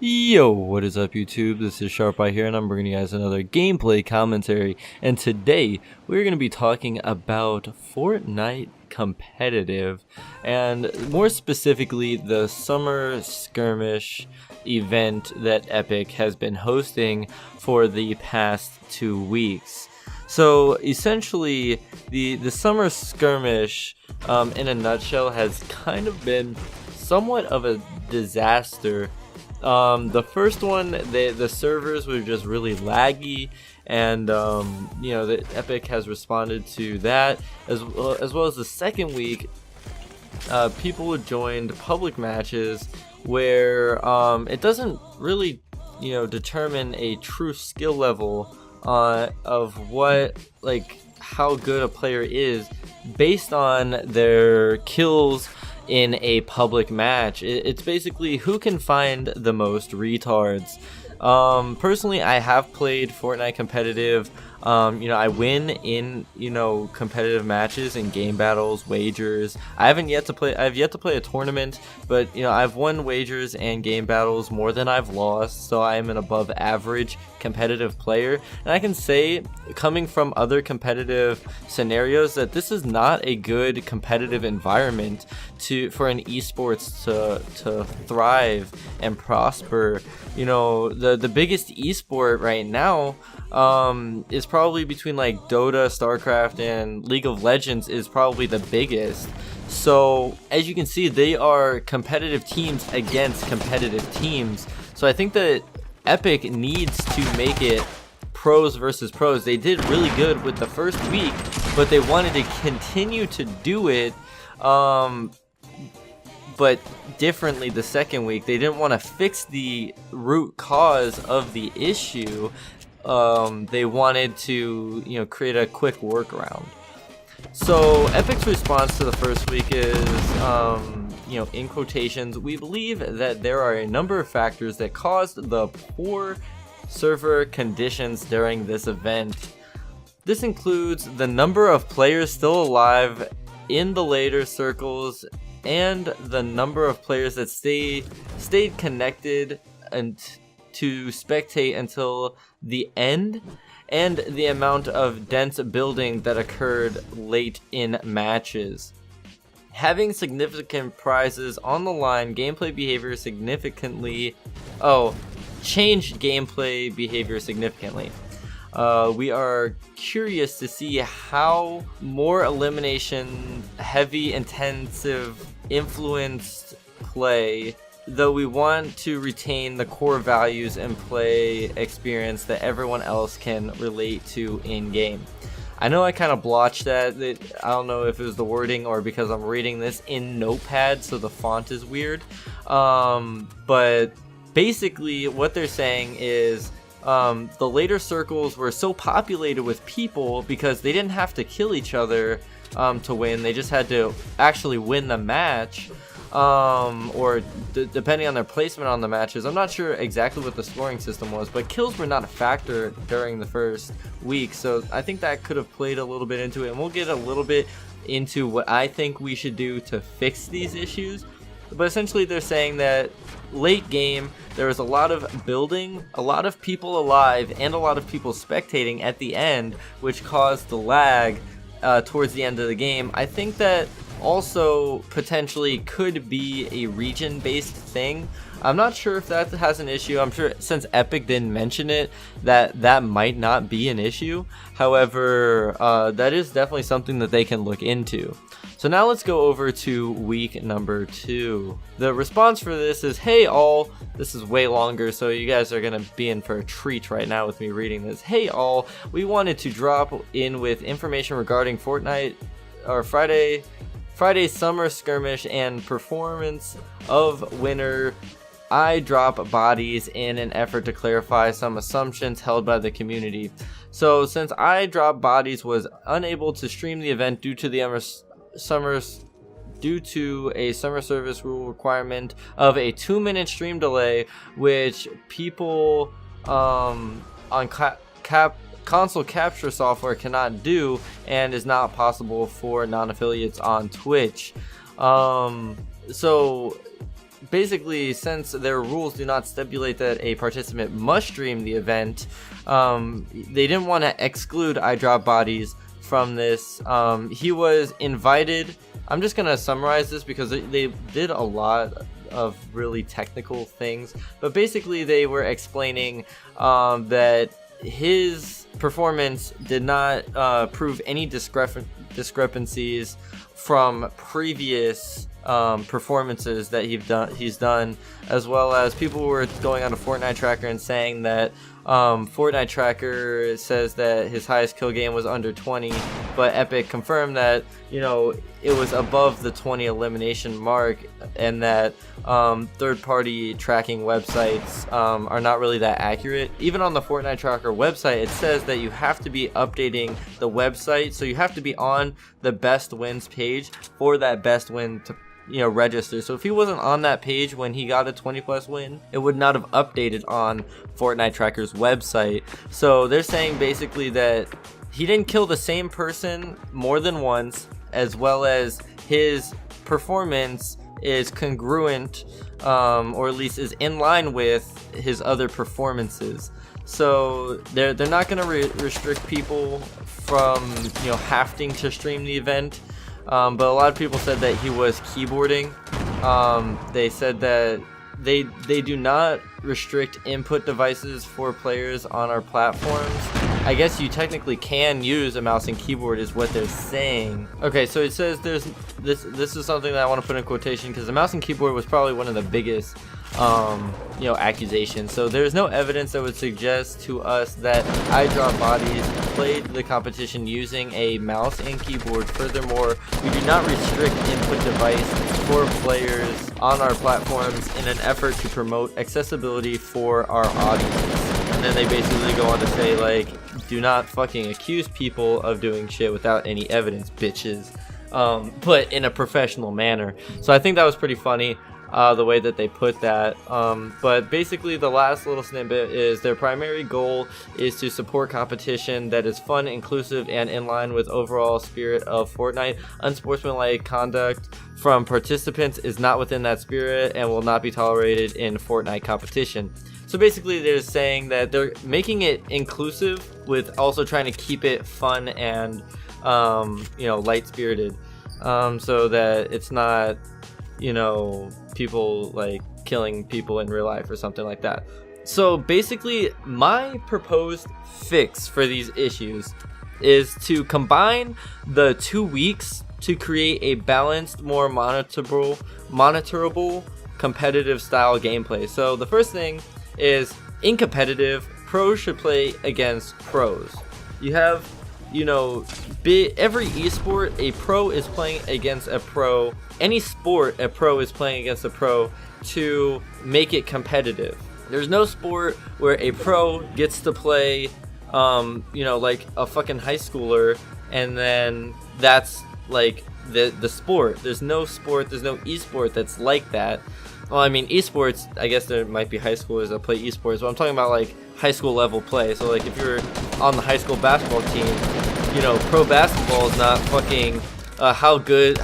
Yo, what is up YouTube? This is SharpEye here and I'm bringing you guys another gameplay commentary, and today we're going to be talking about Fortnite competitive, and more specifically the summer skirmish event that Epic has been hosting for the past 2 weeks. So essentially the summer skirmish in a nutshell has kind of been somewhat of a disaster. The first one, the servers were just really laggy, and the Epic has responded to that as well as the second week. People joined public matches where it doesn't really determine a true skill level of how good a player is based on their kills in a public match. It's basically who can find the most retards. Personally, I have played Fortnite competitive. I win in competitive matches and game battles, wagers. I've yet to play a tournament, but I've won wagers and game battles more than I've lost, so I am an above average competitive player. And I can say, coming from other competitive scenarios, that this is not a good competitive environment for an esports to thrive and prosper. The biggest esport right now is probably between like Dota, StarCraft, and League of Legends is probably the biggest. So as you can see, they are competitive teams against competitive teams. So I think that Epic needs to make it pros versus pros. They did really good with the first week, but they wanted to continue to do it but differently the second week. They didn't want to fix the root cause of the issue. They wanted to create a quick workaround. So Epic's response to the first week is in quotations, "We believe that there are a number of factors that caused the poor server conditions during this event. This includes the number of players still alive in the later circles and the number of players that stayed connected and to spectate until the end, and the amount of dense building that occurred late in matches. Having significant prizes on the line, gameplay behavior significantly changed gameplay behavior significantly. We are curious to see how more elimination, heavy, intensive, influenced play, though we want to retain the core values and play experience that everyone else can relate to in-game." I know I kind of blotched that. I don't know if it was the wording or because I'm reading this in Notepad, so the font is weird. But basically what they're saying is the later circles were so populated with people because they didn't have to kill each other to win. They just had to actually win the match, or depending on their placement on the matches. I'm not sure exactly what the scoring system was, but kills were not a factor during the first week, so I think that could have played a little bit into it, and we'll get a little bit into what I think we should do to fix these issues. But essentially they're saying that late game there was a lot of building, a lot of people alive, and a lot of people spectating at the end, which caused the lag towards the end of the game. I think that also potentially could be a region-based thing. I'm not sure if that has an issue. I'm sure since Epic didn't mention it, that might not be an issue. However, that is definitely something that they can look into. So now let's go over to week number 2. The response for this is, "Hey all," this is way longer, so you guys are gonna be in for a treat right now with me reading this. "Hey all, we wanted to drop in with information regarding Fortnite or Friday's summer skirmish and performance of winner. I drop bodies in an effort to clarify some assumptions held by the community. So since I drop bodies was unable to stream the event due to a summer service rule requirement of a 2-minute stream delay, which people on console capture software cannot do and is not possible for non-affiliates on Twitch." So basically, since their rules do not stipulate that a participant must stream the event, they didn't want to exclude iDropBodies from this. He was invited. I'm just gonna summarize this because they did a lot of really technical things, but basically they were explaining that his performance did not prove any discrepancies from previous performances that he's done, as well as people were going on to Fortnite Tracker and saying that Fortnite Tracker says that his highest kill game was under 20, but Epic confirmed that, you know, it was above the 20 elimination mark, and that third-party tracking websites are not really that accurate. Even on the Fortnite Tracker website, it says that you have to be updating the website, so you have to be on the best wins page for that best win to, you know, register. So if he wasn't on that page when he got a 20+ win, it would not have updated on Fortnite Tracker's website. So they're saying basically that he didn't kill the same person more than once, as well as his performance is congruent, or at least is in line with his other performances. So they're not going to restrict people from, you know, having to stream the event. But a lot of people said that he was keyboarding. They said that they do not restrict input devices for players on our platforms. I guess you technically can use a mouse and keyboard is what they're saying. Okay, so it says this is something that I want to put in quotation because the mouse and keyboard was probably one of the biggest you know, accusations. So there's no evidence that would suggest to us that iDropBodies played the competition using a mouse and keyboard. Furthermore, we do not restrict input device for players on our platforms in an effort to promote accessibility for our audience. And then they basically go on to say, like, do not fucking accuse people of doing shit without any evidence, bitches. But in a professional manner. So I think that was pretty funny. The way that they put that, but basically the last little snippet is their primary goal is to support competition that is fun, inclusive, and in line with overall spirit of Fortnite. Unsportsmanlike conduct from participants is not within that spirit and will not be tolerated in Fortnite competition. So basically they're saying that they're making it inclusive with also trying to keep it fun and you know, light-spirited, so that it's not, you know, people like killing people in real life or something like that. So basically my proposed fix for these issues is to combine the 2 weeks to create a balanced, more monitorable competitive style gameplay. So the first thing is, in competitive, pros should play against pros. You have, you know, every esport, a pro is playing against a pro. Any sport, a pro is playing against a pro to make it competitive. There's no sport where a pro gets to play, you know, like a fucking high schooler, and then that's like the sport. There's no sport, there's no esport that's like that. Well, I mean, esports, I guess there might be high schoolers that play esports, but I'm talking about like high school level play. So like if you're on the high school basketball team, you know, pro basketball is not fucking how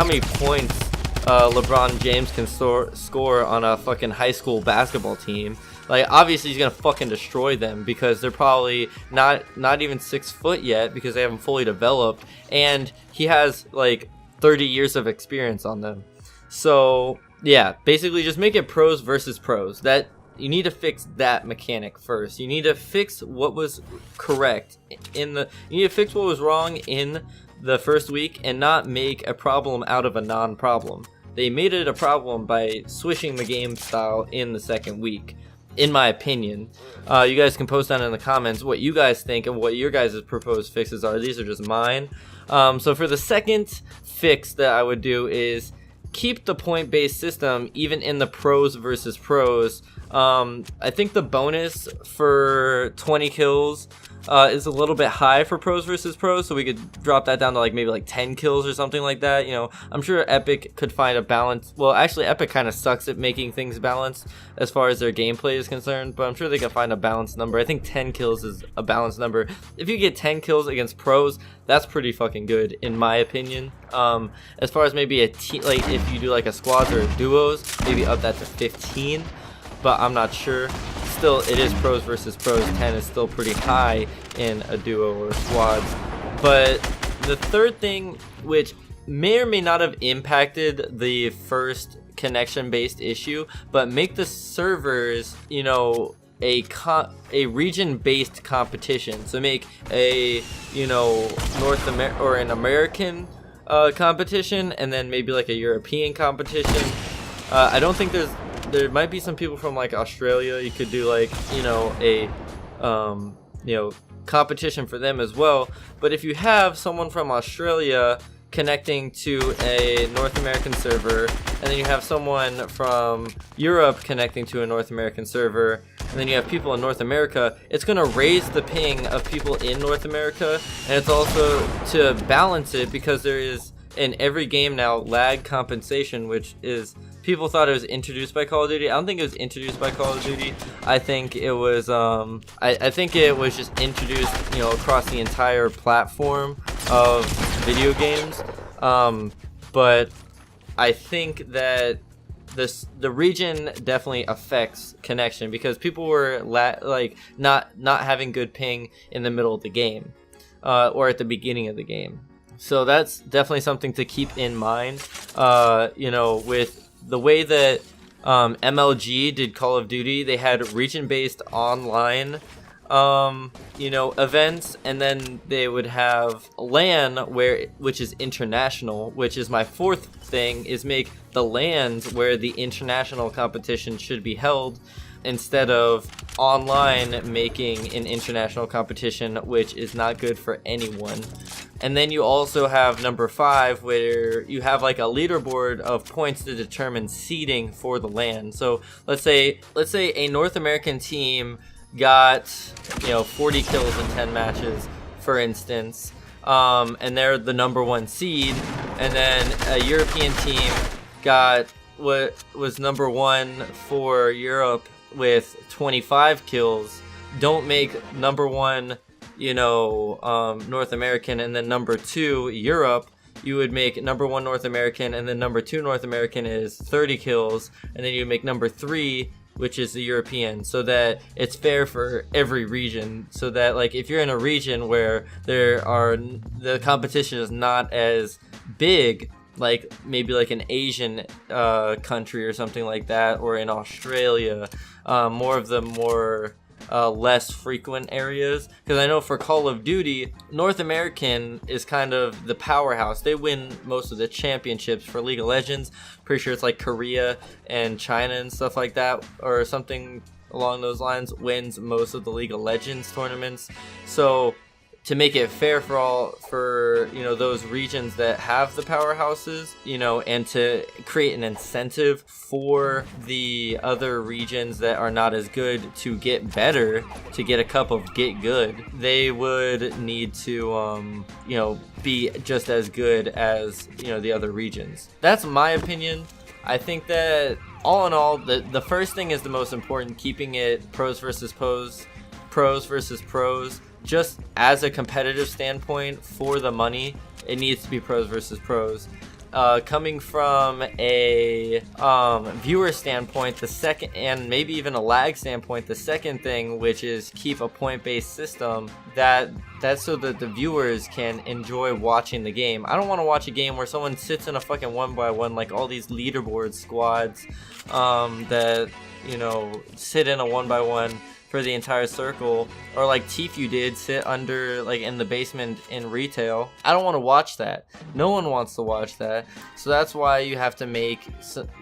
many points LeBron James can score on a fucking high school basketball team. Like, obviously he's gonna fucking destroy them because they're probably not even 6 foot yet because they haven't fully developed, and he has like 30 years of experience on them. So yeah, basically just make it pros versus pros. That you need to fix that mechanic first. You need to fix what was correct you need to fix what was wrong in the first week and not make a problem out of a non-problem. They made it a problem by switching the game style in the second week, in my opinion. You guys can post down in the comments what you guys think and what your guys' proposed fixes are. These are just mine. So for the second fix that I would do is keep the point-based system even in the pros versus pros I think the bonus for 20 kills is a little bit high for pros versus pros, so we could drop that down to like maybe like 10 kills or something like that. You know, I'm sure Epic could find a balance. Well, actually, Epic kind of sucks at making things balanced as far as their gameplay is concerned, but I'm sure they can find a balanced number. I think 10 kills is a balanced number. If you get 10 kills against pros, that's pretty fucking good in my opinion. As far as maybe a team, like if you do like a squads or duos, maybe up that to 15, but I'm not sure. Still, it is pros versus pros. 10 is still pretty high in a duo or squads. But the third thing, which may or may not have impacted the first connection-based issue, but make the servers, you know, a region-based competition. So make a, you know, an American competition, and then maybe like a European competition. I don't think there might be some people from like Australia. You could do like, you know, a you know, competition for them as well. But if you have someone from Australia connecting to a North American server, and then you have someone from Europe connecting to a North American server, and then you have people in North America, it's going to raise the ping of people in North America. And it's also to balance it, because there is in every game now lag compensation, which is, people thought it was introduced by Call of Duty. I don't think it was introduced by Call of Duty. I think it was I think it was just introduced, you know, across the entire platform of video games. But I think that the region definitely affects connection, because people were not having good ping in the middle of the game, or at the beginning of the game. So that's definitely something to keep in mind. You know, with the way that MLG did Call of Duty, they had region-based online you know, events, and then they would have LAN, which is international, which is my fourth thing, is make the LANs where the international competition should be held, instead of online making an international competition, which is not good for anyone. And then you also have number 5, where you have like a leaderboard of points to determine seeding for the LAN. So let's say a North American team got, you know, 40 kills in 10 matches, for instance, and they're the number 1 seed, and then a European team got what was number 1 for Europe with 25 kills. Don't make number 1, you know, North American, and then number 2 Europe. You would make number 1 North American, and then number 2 North American is 30 kills, and then you make number 3, which is the European, so that it's fair for every region. So that, like, if you're in a region where the competition is not as big, like maybe like an Asian country or something like that, or in Australia, more of the less frequent areas. Because I know for Call of Duty, North American is kind of the powerhouse. They win most of the championships. For League of Legends, pretty sure it's like Korea and China and stuff like that, or something along those lines, wins most of the League of Legends tournaments. So to make it fair for you know, those regions that have the powerhouses, you know, and to create an incentive for the other regions that are not as good to get better, to get a cup of get good, they would need to you know, be just as good as, you know, the other regions. That's my opinion. I think that all in all, the first thing is the most important, keeping it pros versus pros. Just as a competitive standpoint, for the money, it needs to be pros versus pros. Coming from a viewer standpoint, the second, and maybe even a lag standpoint, the second thing, which is keep a point-based system, that's so that the viewers can enjoy watching the game. I don't want to watch a game where someone sits in a fucking 1x1, like all these leaderboard squads that, you know, sit in a 1x1 for the entire circle, or like Tfue did, sit under, like, in the basement in retail. I don't want to watch that. No one wants to watch that. So that's why you have to make,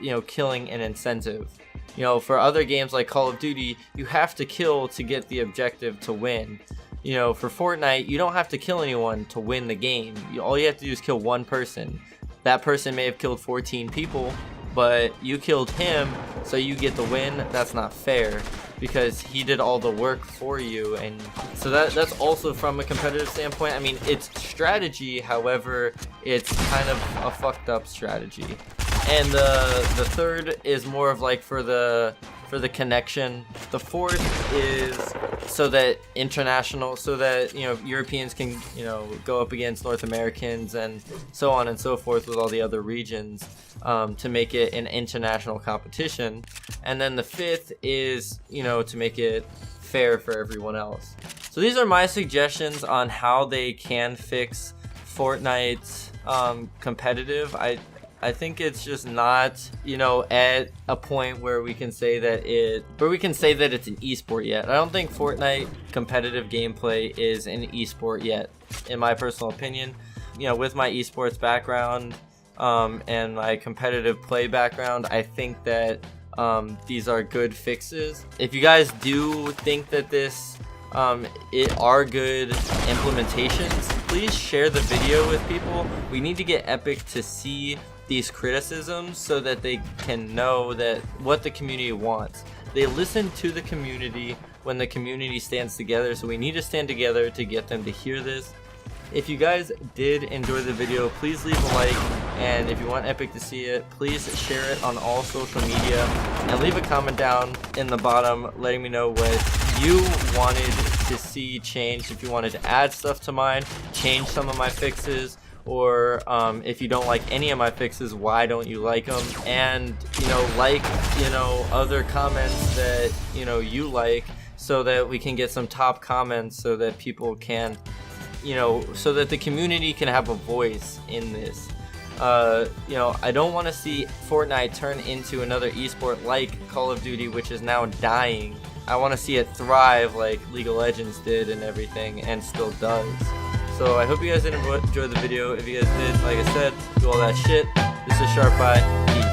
you know, killing an incentive. You know, for other games like Call of Duty, you have to kill to get the objective to win. You know, for Fortnite, you don't have to kill anyone to win the game. All you have to do is kill one person. That person may have killed 14 people, but you killed him, so you get the win. That's not fair, because he did all the work for you. And so that's also from a competitive standpoint. I mean, it's strategy, however, it's kind of a fucked up strategy. And the third is more of like for the connection. The fourth is so that Europeans can, go up against North Americans and so on and so forth with all the other regions, to make it an international competition. And then the fifth is, to make it fair for everyone else. So these are my suggestions on how they can fix Fortnite competitive. I think it's just not, at a point where we can say that it's an esport yet. I don't think Fortnite competitive gameplay is an esport yet, in my personal opinion. With my esports background and my competitive play background, I think that these are good fixes. If you guys do think that this are good implementations, please share the video with people. We need to get Epic to see these criticisms so that they can know that what the community wants. They listen to the community when the community stands together, so we need to stand together to get them to hear this. If you guys did enjoy the video, please leave a like, and if you want Epic to see it, please share it on all social media, and leave a comment down in the bottom letting me know what you wanted to see changed. If you wanted to add stuff to mine, change some of my fixes, or if you don't like any of my fixes, why don't you like them? And other comments that you like, so that we can get some top comments, so that people can, so that the community can have a voice in this. I don't want to see Fortnite turn into another esport like Call of Duty, which is now dying. I want to see it thrive like League of Legends did and everything, and still does. So I hope you guys did enjoy the video. If you guys did, like I said, do all that shit. This is Sharp Eye. Peace.